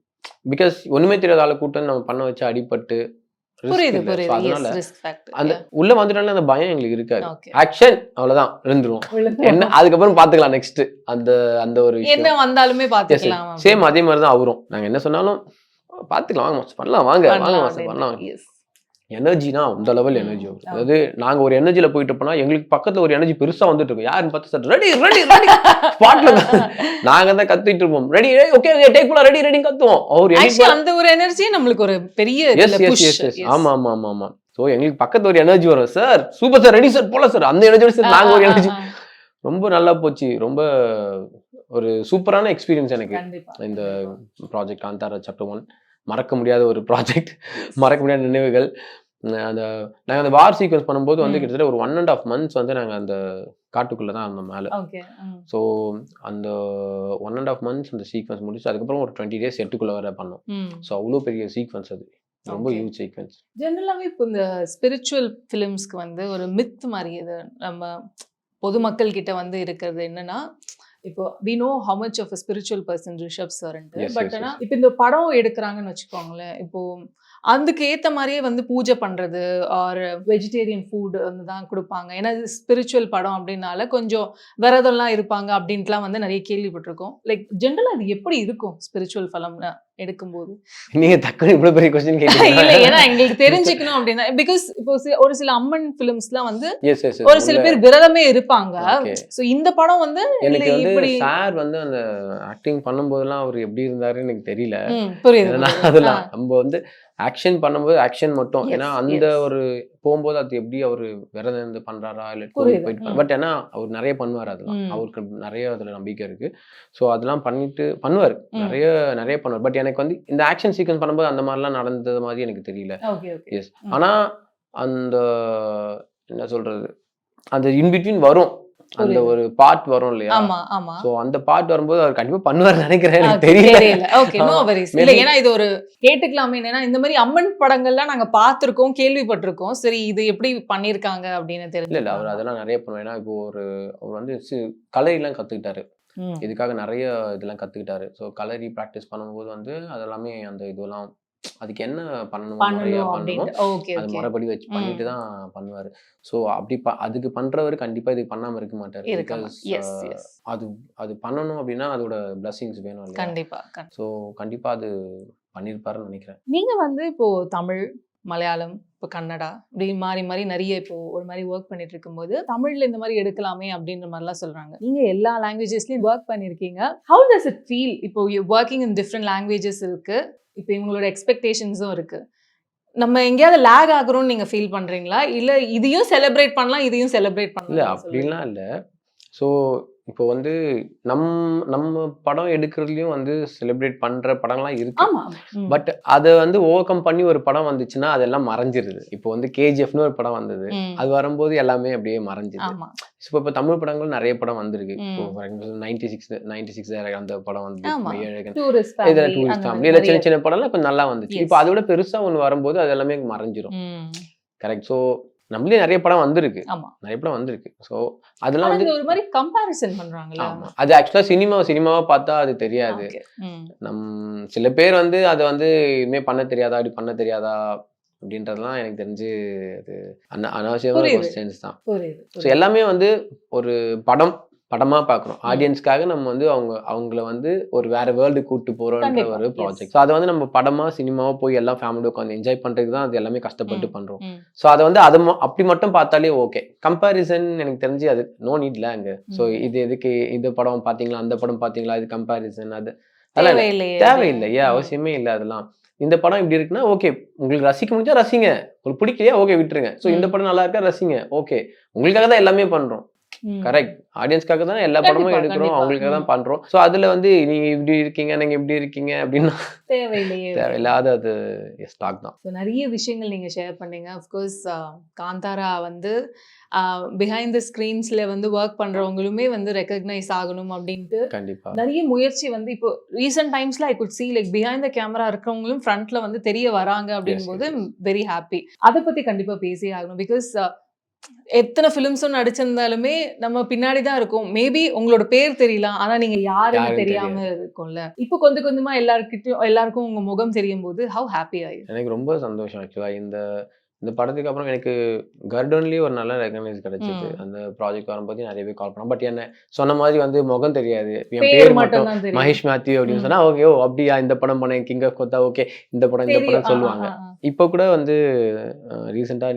பிகாஸ் ஒண்ணுமே தெரியாத ஆளை கூட்டம் நம்ம பண்ண வச்சு அடிபட்டு அதனால அந்த உள்ள வந்துட்டாலும் அந்த பயம் எங்களுக்கு இருக்காது. ஆக்ஷன் அவ்வளவுதான் இருந்துருவோம். என்ன அதுக்கப்புறம் பாத்துக்கலாம் நெக்ஸ்ட் அந்த அந்த ஒரு என்ன வந்தாலுமே பாத்துக்கலாம். சேம் அதே மாதிரி தான் அவரும். நாங்க என்ன சொன்னாலும் பாத்துக்கலாம், வாங்க பண்ணலாம், வாங்க பண்ணலாம். எனர்ஜினா அந்த லெவல் எனர்ஜி வரும். அதாவது நாங்க ஒரு எனர்ஜில போயிட்டு போனா எங்களுக்கு பக்கத்துல ஒரு எனர்ஜி பெருசா வந்துட்டு இருக்கும். யாருன்னு பார்த்து சார் ரெடி ரெடி ரெடி ஸ்பாட்ல நாங்க தான் கத்திட்டு இருப்போம். ரெடி ஓகே டேக் கூட ரெடி ரெடி கத்துவோம். அவர் அந்த ஒரு எனர்ஜி நம்மளுக்கு ஒரு பெரிய புஷ். ஆமா ஆமா ஆமா ஆமா. சோ எங்களுக்கு பக்கத்துல ஒரு எனர்ஜி வரும். Sir super sir ready sir போல சார் அந்த எனர்ஜியோட சார் நாங்க ஒரு எனர்ஜி. ரொம்ப நல்லா போச்சு. ரொம்ப ஒரு சூப்பரான எக்ஸ்பீரியன்ஸ் எனக்கு இந்த ப்ராஜெக்ட் காந்தாரா சாப்டர் 1. மறக்க முடியாத ஒரு ப்ராஜெக்ட், மறக்க முடியாத நினைவுகள். நாங்கள் அந்த வார் சீக்வன்ஸ் பண்ணும்போது வந்து கிட்டத்தட்ட ஒரு 1.5 months வந்து நாங்கள் அந்த காட்டுக்குள்ளே தான் இருந்தோம் மேலே. ஸோ அந்த 1.5 months அந்த சீக்வன்ஸ் முடிச்சு அதுக்கப்புறம் ஒரு 20 days செட்டுக்குள்ளே வர பண்ணோம். ஸோ அவ்வளோ பெரிய சீக்வன்ஸ் அது, ரொம்ப ஹியூஜ் சீக்வன்ஸ். ஜெனரலாகவே இப்போ இந்த ஸ்பிரிச்சுவல் ஃபிலிம்ஸ்க்கு வந்து ஒரு மித் மாதிரி இது நம்ம பொதுமக்கள் கிட்ட வந்து இருக்கிறது என்னன்னா, இப்போ we know how much of a spiritual person Rishab சார்ன்ட்டு. பட் ஆனால் இப்போ இந்த படம் எடுக்கிறாங்கன்னு வச்சுக்கோங்களேன், இப்போ அதுக்கு ஏற்ற மாதிரியே வந்து பூஜை பண்ணுறது ஆர் வெஜிடேரியன் ஃபுட் வந்து தான் கொடுப்பாங்க. ஏன்னா இது ஸ்பிரிச்சுவல் படம் அப்படின்னால கொஞ்சம் விரதம்லாம் இருப்பாங்க அப்படின்ட்டுலாம் வந்து நிறைய கேள்விப்பட்டிருக்கோம். லைக் ஜென்ரலாக அது எப்படி இருக்கும் ஸ்பிரிச்சுவல் ஃபிலிம்னா எடுக்கும்போது? நீங்க டக்குனு இவ்வளவு பெரிய क्वेश्चन கேக்குறீங்க. இல்ல ஏன்னா எங்களுக்கு தெரிஞ்சுக்கணும் அப்படினா, பிகாஸ் இப்போ ஒரு சில அம்மன் ஃபிலிம்ஸ்லாம் வந்து ஒரு சில பேர் விரதமே இருப்பாங்க. சோ இந்த படம் வந்து எனக்கு வந்து சார் வந்து அந்த ஆக்டிங் பண்ணும்போதெல்லாம் அவர் எப்படி இருந்தாருன்னு எனக்கு தெரியல. புரியுது. அதெல்லாம் நம்ம வந்து ஆக்ஷன் பண்ணும்போது ஆக்ஷன் மட்டும். ஏன்னா அந்த ஒரு போகும்போது அது எப்படி அவரு விரதம் இருந்து பண்றாரா இல்ல போயிட்டு, பட் ஏன்னா அவர் நிறைய பண்ணுவார். அதெல்லாம் அவருக்கு நிறைய அதுல நம்பிக்கை இருக்கு. ஸோ அதெல்லாம் பண்ணிட்டு பண்ணுவார், நிறைய பண்ணுவார். பட் எனக்கு வந்து இந்த ஆக்ஷன் சீக்வன்ஸ் பண்ணும்போது அந்த மாதிரிலாம் நடந்தது மாதிரி எனக்கு தெரியல. எஸ், ஆனா அந்த என்ன சொல்றது, அந்த இன்பிட்வீன் வரும், அந்த ஒரு பார்ட் வரும் இல்லையா? சோ அந்த பார்ட் வரும்போது அவர் கண்டிப்பா பண்ணுவார் நினைக்கிறேன், எனக்கு தெரியல. Okay, no worries. இல்ல ஏன்னா இது ஒரு கேட்டுக்கலாமே, ஏன்னா இந்த மாதிரி அம்மன் படங்கள்லாம் நாங்க பார்த்திருக்கோம், கேள்விப்பட்டிருக்கோம். சரி இது எப்படி பண்ணிருக்காங்க அப்படின்னு தெரியல. இல்ல அவர் அதெல்லாம் நிறைய பண்ணுவார். ஏன்னா இப்போ அவர் வந்து கலரிலாம் கத்துக்கிட்டாரு, இதுக்காக நிறைய இதெல்லாம் கத்துக்கிட்டாரு. ஸோ கலரி ப்ராக்டிஸ் பண்ணும்போது வந்து அதெல்லாமே அந்த இதெல்லாம் அதுக்கு என்ன பண்ணணுமோ பண்ணணும் முறையா பண்ணணுமோ அப்படின்ட்டு. ஓகே, அது ஓகே. முறைப்படி வச்சு பண்ணிட்டு தான் பண்ணுவாரு. ஸோ அப்படி அதுக்கு பண்றவரு கண்டிப்பா இது பண்ணாம இருக்க மாட்டாரு. இருக்காம. Because yes, yes. அது அது பண்ணணும் அப்படின்னா அதோட பிளஸிங்ஸ் வேணும் இல்லையா? கண்டிப்பா. ஸோ கண்டிப்பா அது பண்ணியிருப்பாருன்னு நினைக்கிறேன். நீங்க வந்து இப்போ தமிழ், மலையாளம், இப்போ கன்னடா இப்படி மாறி மாறி நிறைய இப்போ ஒரு மாதிரி ஒர்க் பண்ணிட்டு இருக்கும்போது தமிழ்ல இந்த மாதிரி எடுக்கலாமே அப்படின்ற மாதிரிலாம் சொல்றாங்க. நீங்க எல்லா லாங்குவேஜஸ்லயும் ஒர்க் பண்ணிருக்கீங்க. How does it feel? இப்போ ஒர்க்கிங் இன் டிஃப்ரெண்ட் லாங்குவேஜஸ் இருக்கு. இப்போ இவங்களோட எக்ஸ்பெக்டேஷன்ஸும் இருக்கு. நம்ம எங்கேயாவது லேக் ஆகுறோம்னு நீங்க ஃபீல் பண்றீங்களா? இல்ல இதையும் செலிப்ரேட் பண்ணலாம், இதையும் செலிப்ரேட் இல்ல பண்ணலாம்? அப்படிலாம் இல்ல. ஸோ இப்போ வந்து நம்ம படம் எடுக்கிறதுலயும் வந்து செலிப்ரேட் பண்ற படம்லாம் இருக்கு. ஆமா. பட் அதை வந்து ஓவர் கம் பண்ணி ஒரு படம் வந்துச்சுன்னா அதெல்லாம் மறைஞ்சிருது. இப்போ வந்து கேஜிஎஃப்னு ஒரு படம் வந்தது. அது வரும்போது எல்லாமே அப்படியே மறைஞ்சிது. ஆமா. இப்போ தமிழ் படங்கள் நிறைய படம் வந்திருக்கு. இப்போ ம். ஃபார் எக்ஸாம்பிள் 96 அந்த படம் வந்து ஆமா. மெய்யழகன். டூரிஸ்ட் இதுல ஃபேமிலி டூரிஸ்ட் அந்த ஃபேமிலி மாதிரி இதுல சின்ன நிறைய. சின்ன படம்லாம் கொஞ்சம் நல்லா வந்துச்சு. Yes. இப்போ அதை விட பெருசா ஒன்று வரும்போது அது எல்லாமே மறைஞ்சிரும். ம். கரெக்ட். ஸோ நம்மளே நிறைய படம் வந்திருக்கு. ஆமா. நிறைய படம் வந்திருக்கு. ஸோ அதெல்லாம் ஆனா வந்து இந்த ஒரு மாதிரி கம்பேரிசன் பண்றாங்கல்ல. ஆமா. அது ஆக்சுவலா சினிமாவா பார்த்தா அது தெரியாது. ஓகே. ம். சில பேர் வந்து அதை வந்து இதுமே பண்ண தெரியாதா, அப்படி பண்ண தெரியாதா அப்படின்றதெல்லாம் எனக்கு தெரிஞ்சு அது அனாவசியமான புரியுது. கொஸ்டின்ஸ் தான். புரியுது. ஸோ எல்லாமே வந்து ஒரு படமா பார்க்குறோம். ஆடியன்ஸ்க்காக நம்ம வந்து அவங்கள வந்து ஒரு வேற வேர்ல்டு கூட்டு போறோன்ற கண்டிப்பா. ஒரு Yes. ப்ராஜெக்ட். ஸோ அதை வந்து நம்ம படமா சினிமாவா போய் எல்லாம் ஃபேமிலியோட உட்காந்து என்ஜாய் பண்றதுக்கு தான் அது எல்லாமே கஷ்டப்பட்டு பண்றோம். ம். ஸோ அதை வந்து அப்படி மட்டும் பார்த்தாலே ஓகே. கம்பேரிசன் எனக்கு தெரிஞ்சு அது நோ நீட்ல அங்க. ஸோ இது எதுக்கு இந்த படம் பாத்தீங்களா, அந்த படம் பாத்தீங்களா, இது கம்பேரிசன் அதெல்லாம் தேவையில்லையே. தேவையில்லை. அவசியமே இல்லை அதெல்லாம். இந்த படம் இப்படி இருக்குன்னா ஓகே, உங்களுக்கு ரசிக்க முடிஞ்சா ரசிங்க, உங்களுக்கு பிடிக்கலையா ஓகே விட்டுருங்க. ஸோ இந்த படம் நல்லா இருக்கா ரசிங்க, ஓகே. உங்களுக்காக தான் எல்லாமே பண்றோம். ம். கரெக்ட். ஆடியன்ஸ்க்காக தான் எல்லா படமும் கண்டிப்பா, எடுக்கிறோம், கண்டிப்பா. அவங்களுக்காக தான் பண்றோம். ஸோ அதுல வந்து நீங்க இப்படி இருக்கீங்க, நீங்க இப்படி இருக்கீங்க அப்படின்னா தேவையில்லையே. தேவையில்லாத அது ஸ்டாக் தான். ஸோ நிறைய விஷயங்கள் நீங்கள் ஷேர் பண்ணீங்க. அஃப்கோர்ஸ் காந்தாரா வந்து பிஹைண்ட் த ஸ்க்ரீன்ஸில் வந்து ஒர்க் பண்ணுறவங்களுமே வந்து ரெக்கக்னைஸ் ஆகணும் அப்படின்ட்டு கண்டிப்பா. நிறைய முயற்சி வந்து இப்போ ரீசெண்ட் டைம்ஸில் I could see like behind the camera இருக்கிறவங்களும் ஃப்ரண்ட்ல வந்து தெரிய வராங்க அப்படிங்கும்போது வெரி ஹாப்பி. அதை பற்றி கண்டிப்பாக பேசியே ஆகணும். பிகாஸ் எத்தனை ஃபிலிம்ஸும் நடிச்சிருந்தாலுமே நம்ம பின்னாடி தான் இருக்கும். மேபி உங்களோட பேர் தெரியலாம், ஆனா நீங்க யாருன்னு தெரியாம இருக்கும்ல. இப்போ கொஞ்சம் கொஞ்சமா எல்லாருக்கும் உங்க முகம் தெரியும் போது ஹவ் ஹாப்பி ஆயிரு. எனக்கு ரொம்ப சந்தோஷம் ஆக்சுவலா. இந்த படத்துக்கு அப்புறம் எனக்கு கர்டன்லயே ஒரு நல்ல ரெகக்னைஸ் கிடைச்சது. அந்த ப்ராஜெக்ட் வரும்போது நிறைய பேர் கால் பண்ணோம். பட் என்ன சொன்ன மாதிரி வந்து முகம் தெரியாது, என் பேர் மட்டும் தான் தெரியும். மகேஷ் மேத்யூ அப்படின்னு சொன்னா ஓகே, ஓ அப்படியா இந்த படம் பண்ணேன் கிங் ஆஃப் கொத்தா, ஓகே இந்த படம் சொல்லுவாங்க. இப்போ கூட வந்து ரீசெண்டா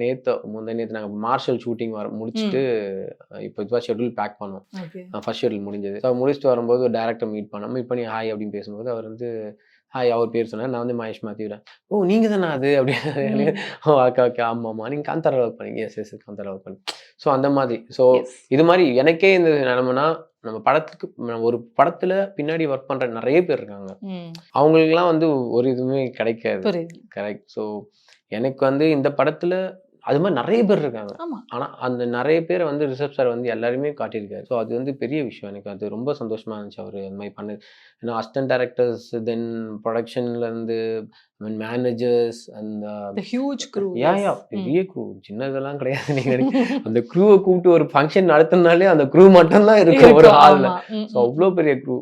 முந்தா நாங்க மார்ஷல் ஷூட்டிங் முடிச்சுட்டு இப்போ இதுவா ஷெட்யூல் பேக் பண்ணோம். ஃபர்ஸ்ட் ஷெட்யூல் முடிஞ்சது. ஸோ முடிச்சுட்டு வரும்போது ஒரு டேரக்டர் மீட் பண்ணி ஹாய் அப்படின்னு பேசும்போது அவர் வந்து ஹாய் அவர் பேர் சொன்னார். நான் வந்து மகேஷ் மேத்யூ. ஓ நீங்க தானே அது அப்படின்னு. ஓகே ஓகே ஆமாம்மா நீங்கள் காந்தாரா ஒர்க் பண்ணீங்க. எஸ் காந்தாரா ஒர்க் பண்ணி. ஸோ அந்த மாதிரி. ஸோ இது மாதிரி எனக்கே இந்த நிலைமைனா நம்ம ஒரு படத்துல பின்னாடி ஒர்க் பண்ற நிறைய பேர் இருக்காங்க. அவங்களுக்குலாம் வந்து ஒரு இதுவுமே கிடைக்காது. கரெக்ட். ஸோ எனக்கு வந்து இந்த படத்துல அது மாதிரி நிறைய பேர் இருக்காங்க. ஆனா அந்த நிறைய பேரை வந்து ரிஷப் சார் வந்து எல்லாருமே காட்டியிருக்காரு. ஸோ அது வந்து பெரிய விஷயம். எனக்கு அது ரொம்ப சந்தோஷமா இருந்துச்சு அவர் அந்த மாதிரி பண்ணது. ஏன்னா அசிஸ்டன்ட் டைரக்டர்ஸ், தென் ப்ரொடக்ஷன்ல இருந்து மேனேஜர்ஸ், அந்த ஹியூஜ் க்ரூ. பெரிய க்ரூ, சின்னதெல்லாம் கிடையாது. நீங்க அந்த க்ரூவை கூப்பிட்டு ஒரு ஃபங்க்ஷன் நடத்தினாலே அந்த க்ரூ மட்டும் தான் இருக்கு ஒரு ஹால்ல. ஸோ அவ்வளோ பெரிய க்ரூ.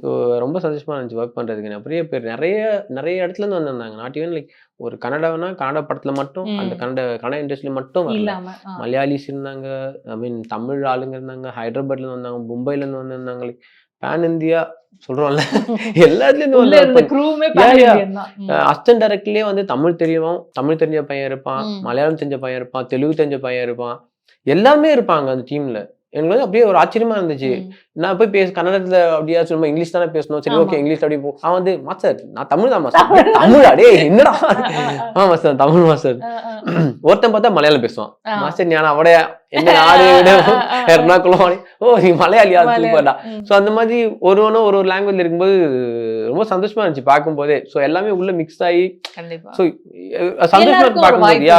ரொம்ப சந்தோஷமா இருந்துச்சு ஒர்க் பண்றதுக்கு. நிறைய பேர் நிறைய இடத்துல இருந்து வந்திருந்தாங்க. நாட் ஈவன் லைக் ஒரு கன்னடா படத்துல மட்டும் அந்த கன்னட இண்டஸ்ட்ரியில மட்டும் இல்லாம மலையாளிஸ் இருந்தாங்க, ஐ மீன் தமிழ் ஆளுங்க இருந்தாங்க, ஹைதராபாத்ல இருந்து வந்தாங்க, மும்பைல இருந்து வந்திருந்தாங்க. லைக் பேன் இந்தியா சொல்றோம்ல, எல்லாத்துலயும் அசிஸ்டன்ட் டைரக்டர்லயே வந்து தமிழ் தெரிஞ்ச பையன் இருப்பான், மலையாளம் தெரிஞ்ச பையன் இருப்பான், தெலுங்கு தெரிஞ்ச பையன் இருப்பான், எல்லாமே இருப்பாங்க அந்த டீம்ல. எனக்கு வந்து அப்படியே ஒரு ஆச்சரியமா இருந்துச்சு. நான் போய் கன்னடத்துல அப்படியா சொல்லுமா, இங்கிலீஷ் தானே பேசணும், சரி ஓகே இங்கிலீஷ் அப்படி போ. அவன் வந்து மாஸ்டர் நான் தமிழ் தான் மாஸ்டர். தமிழ் அடே என்னடா, மாஸ்டர் தமிழ் மாஸ்டர். ஒருத்தன் பார்த்தா மலையாளம் பேசுவான். மாஸ்டர் ஞான அவடைய என்ன நாடு எர்ணாகுளம், ஓ நீ மலையாளியா சூப்பர்டா. ஸோ அந்த மாதிரி ஒரு லாங்குவேஜ்ல இருக்கும்போது ரொம்ப சந்தோஷமா இருந்துச்சு பார்க்கும் போதே. ஸோ எல்லாமே உள்ள மிக்ஸ் ஆகி ஸோ சந்தோஷமா பார்க்கும்போது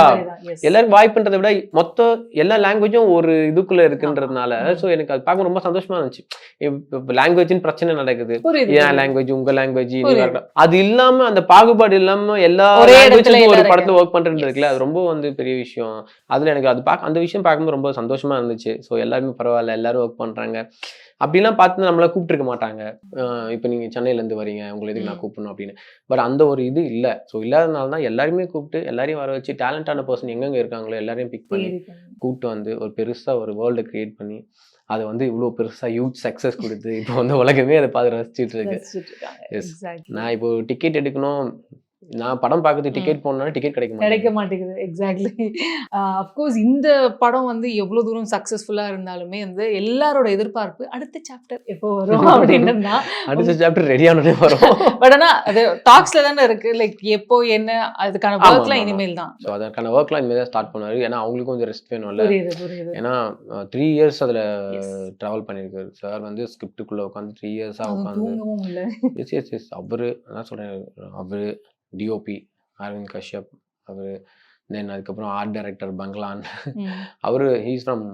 எல்லாருக்கும் வாய்ப்புன்றதை விட மொத்தம் எல்லா லாங்குவேஜும் ஒரு இதுக்குள்ள இருக்குன்றதுனால ஸோ எனக்கு அது பார்க்க ரொம்ப சந்தோஷமா இருந்துச்சு. இப்போ லாங்குவேஜ்னு பிரச்சனை நடக்குது, ஏன் லாங்குவேஜ் உங்க லாங்குவேஜ் அது இல்லாம அந்த பாகுபாடு இல்லாம எல்லா லாங்குவேஜும் ஒரு படத்துல ஒர்க் பண்றது இருக்குல்ல, அது ரொம்ப வந்து பெரிய விஷயம். அதுல எனக்கு அந்த விஷயம் பார்க்கும்போது ரொம்ப சந்தோஷமா இருந்துச்சு. ஸோ எல்லாருமே பரவாயில்ல, எல்லாரும் ஒர்க் பண்றாங்க. அப்படிலாம் பார்த்து நம்மள கூப்பிட்டுருக்க மாட்டாங்க. இப்போ நீங்க சென்னையிலேருந்து வரீங்க, உங்களை எதுக்கு நான் கூப்பிடணும் அப்படின்னு. பட் அந்த ஒரு இது இல்லை. ஸோ இல்லாதனால தான் எல்லாருமே கூப்பிட்டு எல்லாரையும் வர வச்சு டேலண்டான பர்சன் எங்கெங்க இருக்காங்களோ எல்லாரையும் பிக் பண்ணி கூப்பிட்டு வந்து ஒரு பெருசா ஒரு வேர்ல்டை கிரியேட் பண்ணி அதை வந்து இவ்வளோ பெருசா ஹியூஜ் சக்ஸஸ் கொடுத்து இப்போ வந்து உலகமே அதை பார்த்து ரசிச்சுட்டு இருக்கு. Yes. நான் இப்போ டிக்கெட் எடுக்கணும், நான் படம் பார்க்கறதுக்கு டிக்கெட் போடணும்னா டிக்கெட் கிடைக்க மாட்டேங்குது. எக்ஸாக்ட்லி. அஃப்கோர்ஸ் இந்த படம் வந்து எவ்வளவு தூரம் சக்சஸ்ஃபுல்லா இருந்தாலுமே வந்து எல்லாரோட எதிர்பார்ப்பு அடுத்த சாப்டர் எப்போ வரும் அப்படின்றது தான். அடுத்த சாப்டர் ரெடி ஆனே வரும். பட் ஆனா அது டாக்ஸ்ல தானே இருக்கு. லைக் எப்போ என்ன அதுக்கான ஒர்க்லாம் இனிமேல் தான். ஸோ அதற்கான ஒர்க்லாம் இனிமேல் தான் ஸ்டார்ட் பண்ணுவாரு. ஏன்னா அவங்களுக்கும் கொஞ்சம் ரெஸ்ட் வேணும்ல. புரியுது. ஏன்னா 3 years அதில் ட்ராவல் பண்ணியிருக்காரு சார். வந்து ஸ்கிரிப்டுக்குள்ளே உட்காந்து 3 years உட்காந்து தூங்கவும் இல்லை. எஸ் அவரு நான் சொல்கிறேன், அவரு டிஓபி அரவிந்த் கஷ்யப், அவர் தென் அதுக்கப்புறம் ஆர்ட் டைரக்டர் பங்களான், அவர் he's from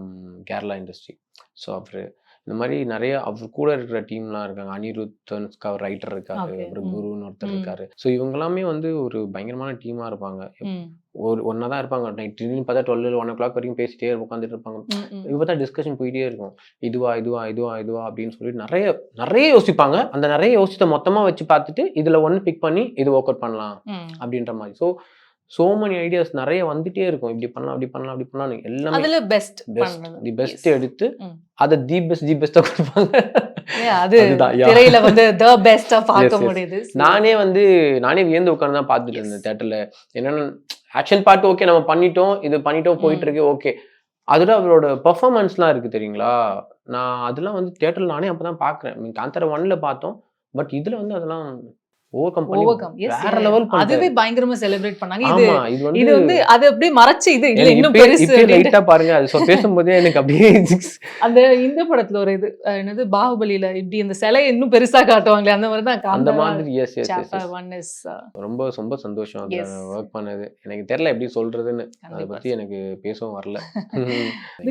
Kerala industry. So அவர் இந்த மாதிரி நிறைய அவர் கூட இருக்கிற டீம்லாம் இருக்காங்க. அனிருத் அவர் ரைட்டர் இருக்காரு, அப்புறம் குருன்னு ஒருத்தர் இருக்காரு. ஸோ இவங்க எல்லாமே வந்து ஒரு பயங்கரமான டீமாக இருப்பாங்க. ஒன்றா தான் இருப்பாங்க. நைட் பார்த்தா 12 1 o'clock வரைக்கும் பேசிட்டே உட்காந்துட்டு இருப்பாங்க. இப்போ பார்த்தா டிஸ்கஷன் போயிட்டே இருக்கும். இதுவா அப்படின்னு சொல்லிட்டு நிறைய யோசிப்பாங்க. அந்த நிறைய யோசித்த மொத்தமாக வச்சு பார்த்துட்டு இதில் ஒன்று பிக் பண்ணி இது ஒர்க் அவுட் பண்ணலாம் அப்படின்ற மாதிரி. ஸோ மெனி ஐடியாஸ் நிறைய வந்துட்டே இருக்கும். இப்படி பண்ணலாம் அப்படி பண்ணலாம் எல்லாமே அதுல பெஸ்ட் எடுத்து அதை தி பெஸ்ட்டாக கொடுப்பாங்க. அது திரையில வந்து தி பெஸ்ட்டா பார்க்க முடியுது. நானே வியந்து உட்கார்ந்து தான் பார்த்துட்டு இருந்தேன் தியேட்டர்ல. என்னன்னா ஆக்ஷன் பார்ட் ஓகே நம்ம பண்ணிட்டோம் போயிட்டு இருக்கு ஓகே. அதோட அவரோட பெர்ஃபார்மன்ஸ்லாம் இருக்கு தெரியுங்களா. நான் அதெல்லாம் வந்து தியேட்டர்ல நானே அப்பதான் பாக்குறேன். காந்தாரா 1ல பார்த்தோம். பட் இதுல வந்து அதெல்லாம் ஓவர்கம் வேற லெவல். அதுவே பயங்கரமா செலிப்ரேட் பண்ணாங்க. இது வந்து அது அப்படியே மறைச்சு இது இல்ல இன்னும் பெருசு லைட்டா பாருங்க. அது பேசும்போதே எனக்கு அப்படியே அந்த இந்த படத்துல ஒரு இது என்னது பாகுபலியில இப்படி அந்த சிலையை இன்னும் பெருசா காட்டுவாங்களே அந்த மாதிரி தான் அந்த மாதிரி. எஸ் சாப்டர் 1 இஸ் ரொம்ப ரொம்ப சந்தோஷம் அந்த வர்க் பண்ணது. எனக்கு தெரியல எப்படி சொல்றதுன்னு. அதை பத்தி எனக்கு பேசவும் வரல.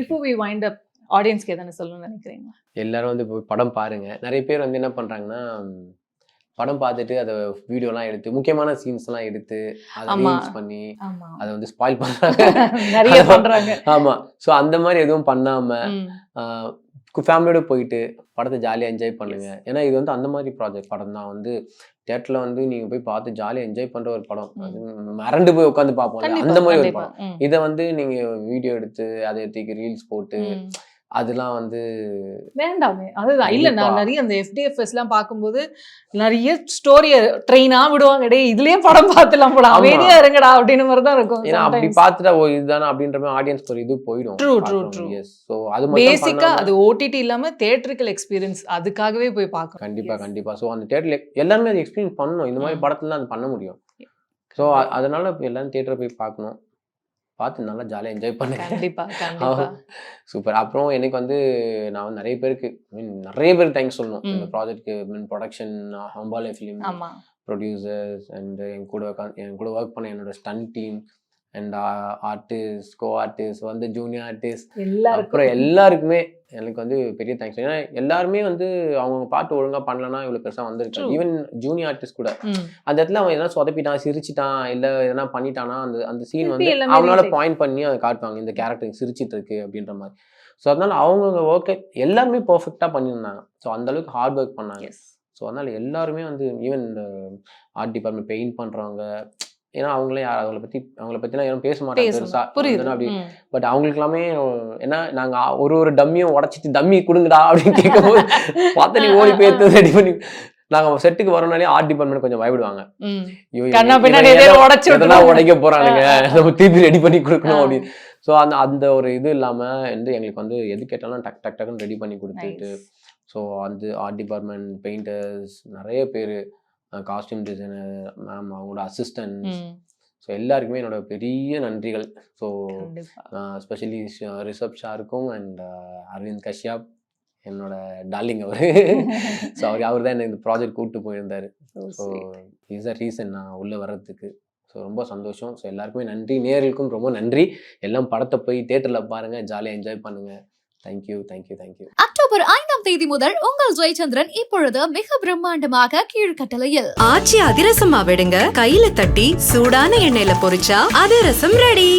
Before we wind up, ஆடியன்ஸ்க்கு எதனா சொல்லணும்னு நினைக்கிறீங்க? எல்லாரும் வந்து படம் பாருங்க. நிறைய பேர் வந்து என்ன பண்றாங்கன்னா படம் பார்த்துட்டு அதை வீடியோலாம் எடுத்து முக்கியமான சீன்ஸ் எல்லாம் எடுத்து அதை ரீல்ஸ் பண்ணி அதை வந்து ஸ்பாயில் பண்றாங்க. ஆமா. ஸோ அந்த மாதிரி எதுவும் பண்ணாம ஃபேமிலியோட போயிட்டு படத்தை ஜாலியாக என்ஜாய் பண்ணுங்க. ஏன்னா இது வந்து அந்த மாதிரி படம் தான். வந்து தியேட்டர்ல வந்து நீங்க போய் பார்த்து ஜாலியாக என்ஜாய் பண்ற ஒரு படம். அது மறந்து போய் உட்காந்து பார்ப்போம் அந்த மாதிரி ஒரு படம். இதை வந்து நீங்க வீடியோ எடுத்து அதை எடுத்து ரீல்ஸ் போட்டு அதெல்லாம் வந்து வேண்டாமே. அதுதான் இல்ல நான் நிறைய அந்த FDFS எல்லாம் பார்க்கும்போது நிறைய ஸ்டோரிய ட்ரெயினா விடுவாங்க. டே இதுலயே படம் பார்த்துலாம் போட அமைதியா இருங்கடா அப்படின்னு மாதிரி தான் இருக்கும். ஏன்னா அப்படி பார்த்துட்டா ஓ இதுதானே அப்படின்ற மாதிரி ஆடியன்ஸ் ஒரு இது போயிடும். ட்ரூ. எஸ். ஸோ அது பேசிக்கா அது OTT இல்லாம தியேட்டரிக்கல் எக்ஸ்பீரியன்ஸ் அதுக்காகவே போய் பார்க்கணும். கண்டிப்பா. ஸோ அந்த தியேட்டர்ல எல்லாருமே அதை எக்ஸ்பீரியன்ஸ் பண்ணணும். இந்த மாதிரி படத்துல அது பண்ண முடியும். ஸோ அதனால எல்லாரும் தியேட்டரை போய் பார்க்கணும். பார்த்து நல்லா ஜாலியாக என்ஜாய் பண்ணுங்க. கண்டிப்பா. சூப்பர். அப்புறம் எனக்கு வந்து நான் வந்து நிறைய பேருக்கு தேங்க்ஸ் சொல்லணும். இந்த ப்ராஜெக்ட்க்கு ப்ரொடக்ஷன் ஹம்பாலே ஃபிலிம் ப்ரொடியூசர்ஸ் அண்ட் என் கூட ஒர்க் பண்ண என்னோட ஸ்டண்ட் டீம் அண்ட் ஆர்டிஸ்ட் கோ-ஆர்டிஸ்ட் வந்து ஜூனியர் ஆர்டிஸ்ட் அப்புறம் எல்லாருக்குமே எனக்கு வந்து பெரிய தேங்க்ஸ். ஏன்னா எல்லாருமே வந்து அவங்க பாட்டு ஒழுங்கா பண்ணலன்னா இவ்வளவு பெருசா வந்திருக்காங்க. ஈவன் ஜூனியர் ஆர்டிஸ்ட் கூட அந்த இடத்துல அவன் எதனா சொதப்பிட்டான் சிரிச்சிட்டான் இல்ல எதனா பண்ணிட்டானா அந்த சீன் வந்து அவனால பாயிண்ட் பண்ணி அதை காட்டுவாங்க. இந்த கேரக்டர் சிரிச்சிட்டு இருக்கு அப்படின்ற மாதிரி. ஸோ அதனால அவங்க ஒர்க்கை எல்லாருமே பர்ஃபெக்டா பண்ணியிருந்தாங்க. ஸோ அந்த அளவுக்கு ஹார்ட் ஒர்க் பண்ணாங்க. ஸோ அதனால எல்லாருமே வந்து ஈவன் இந்த ஆர்ட் டிபார்ட்மெண்ட் பெயிண்ட் பண்றவங்க, ஏன்னா அவங்களே அவங்கள பத்திலாம் யாரும் பேச மாட்டாங்க அப்படி. பட் அவங்களுக்கு எல்லாமே ஏன்னா நாங்க ஒரு டம்மியும் உடச்சிட்டு டம்மி கொடுங்கடா அப்படின்னு கேட்கும்போது பார்த்தா நீ ஓடி போய் ரெடி பண்ணி நாங்க செட்டுக்கு வரோம்னாலே ஆர்ட் டிபார்ட்மெண்ட் கொஞ்சம் பயப்படுவாங்க. உடைக்க போறானுங்க நம்ம திருப்பி ரெடி பண்ணி கொடுக்கணும் அப்படின்னு. ஸோ அந்த ஒரு இது இல்லாம வந்து எங்களுக்கு வந்து எது கேட்டாலும் டக்குன்னு ரெடி பண்ணி கொடுத்துட்டு. ஸோ அந்த ஆர்ட் டிபார்ட்மெண்ட் பெயிண்டர்ஸ் நிறைய பேர், காஸ்டியூம் டிசைனர் மேம், அவங்களோட அசிஸ்டன்ட், ஸோ எல்லாருக்குமே என்னோட பெரிய நன்றிகள். ஸோ ஸ்பெஷலி ரிஷப் ஷாருக்கும் அண்ட் அரவிந்த் கஷ்யப் என்னோட டார்லிங் அவர். ஸோ அவர் தான் என்ன இந்த ப்ராஜெக்ட் கூப்பிட்டு போயிருந்தாரு. ஸோ இஸ் அ ரீசன் நான் உள்ளே வர்றதுக்கு. ஸோ ரொம்ப சந்தோஷம். ஸோ எல்லாருக்குமே நன்றி, நேயர்களுக்கும் ரொம்ப நன்றி. எல்லாம் படத்தை போய் தியேட்டரில் பாருங்கள், ஜாலியாக என்ஜாய் பண்ணுங்கள். தேங்க்யூ. அக்டோபர் 5ஆம் தேதி முதல் உங்கள் ஜெயச்சந்திரன் இப்பொழுது மிக பிரம்மாண்டமாக கீழ்கட்டளையில். ஆச்சி அதிரசமா விடுங்க, கையில தட்டி சூடான எண்ணெயில பொரிச்சா அதிரசம் ரெடி.